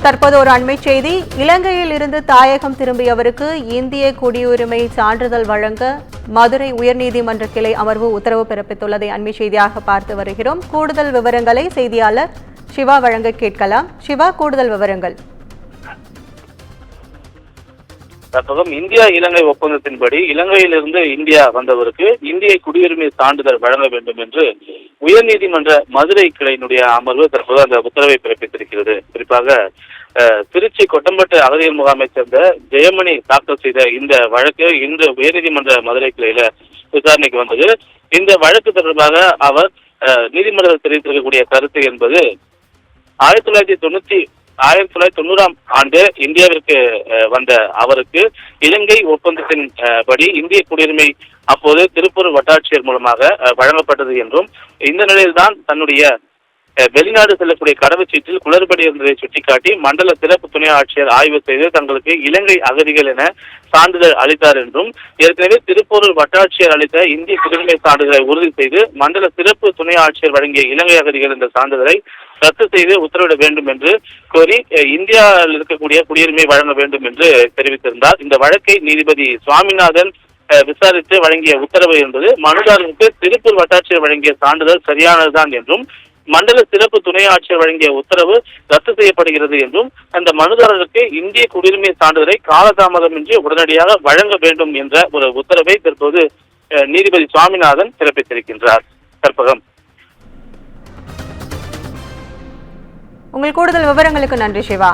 தற்போது ஒரு அண்மை செய்தி. இலங்கையில் இருந்து தாயகம் திரும்பியவருக்கு இந்திய குடியுரிமை சான்றிதழ் வழங்க மதுரை உயர்நீதிமன்ற கிளை அமர்வு உத்தரவு பிறப்பித்துள்ளதை அண்மை செய்தியாக பார்த்து வருகிறோம். கூடுதல் விவரங்களை செய்தியாளர் சிவா வழங்க கேட்கலாம். சிவா, கூடுதல் விவரங்கள். இந்தியா இலங்கை ஒப்பந்தத்தின்படி இலங்கையிலிருந்து இந்தியா வந்தவருக்கு இந்திய குடியுரிமை சான்றிதழ் வழங்க வேண்டும் என்று உயர்நீதிமன்ற மதுரை கிளையினுடைய அமர்வு தற்போது அந்த உத்தரவை பிறப்பித்திருக்கிறது. குறிப்பாக திருச்சி கொட்டம்பட்டு அகதிகள் முகாமை சேர்ந்த ஜெயமணி தாக்கல் செய்த இந்த வழக்கு இன்று உயர்நீதிமன்ற மதுரை கிளையில விசாரணைக்கு வந்தது. இந்த வழக்கு தொடர்பாக அவர் நீதிமன்றத்தில் தெரிவித்திருக்கக்கூடிய கருத்து என்பது 1990ஆம் ஆண்டு இந்தியாவிற்கு வந்த அவருக்கு இலங்கை ஒப்பந்தத்தின் படி இந்திய குடியுரிமை அப்போது திருப்பூர் வட்டாட்சியர் மூலமாக வழங்கப்பட்டது என்றும், இந்த நிலையில்தான் தன்னுடைய வெளிநாடு செல்லக்கூடிய கடவுச்சீட்டில் குளறுபடி இருந்ததை சுட்டிக்காட்டி மண்டல சிறப்பு துணை ஆட்சியர் ஆய்வு செய்து தங்களுக்கு இலங்கை அகதிகள் என சான்றிதழ் அளித்தார் என்றும், ஏற்கனவே திருப்பூர் வட்டாட்சியர் அளித்த இந்திய குடியுரிமை சான்றிதழை உறுதி செய்து மண்டல சிறப்பு துணை ஆட்சியர் வழங்கிய இலங்கை அகதிகள் என்ற சான்றிதழை ரத்து செய்து உத்தரவிட வேண்டும் என்று கோரி இந்தியாவில் இருக்கக்கூடிய குடியுரிமை வழங்க வேண்டும் என்று தெரிவித்திருந்தார். இந்த வழக்கை நீதிபதி சுவாமிநாதன் விசாரித்து வழங்கிய உத்தரவு என்பது மனுதாரருக்கு திருப்பூர் வட்டாட்சியர் வழங்கிய சான்றிதழ் சரியானதுதான் என்றும், மண்டல சிறப்பு துணை ஆட்சியர் வழங்கிய உத்தரவு ரத்து செய்யப்படுகிறது என்றும், அந்த மனுதாரருக்கு இந்திய குடியுரிமை சான்றிதழை காலதாமதமின்றி உடனடியாக வழங்க வேண்டும் என்ற ஒரு உத்தரவை தற்போது நீதிபதி சுவாமிநாதன் பிறப்பித்திருக்கின்றார். கற்பகம், உங்கள் கூடுதல் விவரங்களுக்கு நன்றி சிவா.